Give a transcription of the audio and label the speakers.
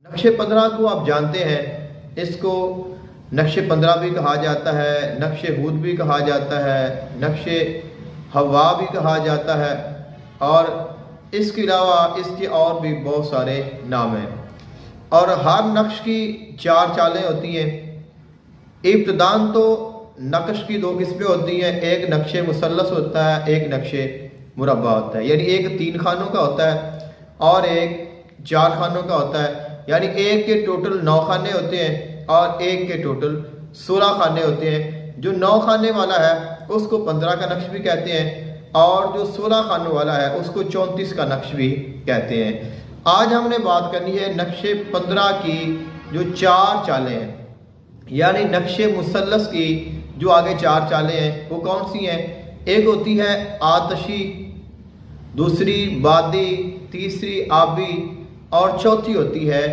Speaker 1: نقش 15 کو آپ جانتے ہیں، اس کو نقش 15 بھی کہا جاتا ہے، نقش ہود بھی کہا جاتا ہے، نقش حوا بھی کہا جاتا ہے، اور اس کے علاوہ اس کے اور بھی بہت سارے نام ہیں۔ اور ہر نقش کی 4 چالیں ہوتی ہیں۔ ابتداً تو نقش کی 2 قسمیں ہوتی ہیں، ایک نقش مثلث ہوتا ہے، ایک نقش مربع ہوتا ہے، یعنی ایک 3 خانوں کا ہوتا ہے اور ایک 4 خانوں کا ہوتا ہے، یعنی ایک کے ٹوٹل 9 خانے ہوتے ہیں اور ایک کے ٹوٹل 16 خانے ہوتے ہیں۔ جو 9 خانے والا ہے اس کو 15 کا نقش بھی کہتے ہیں، اور جو 16 خانوں والا ہے اس کو 34 کا نقش بھی کہتے ہیں۔ آج ہم نے بات کرنی ہے نقش 15 کی جو 4 چالیں ہیں، یعنی نقش مثلث کی جو آگے 4 چالیں ہیں وہ کون سی ہیں؟ ایک ہوتی ہے آتشی، دوسری بادی، تیسری آبی، اور چوتھی ہوتی ہے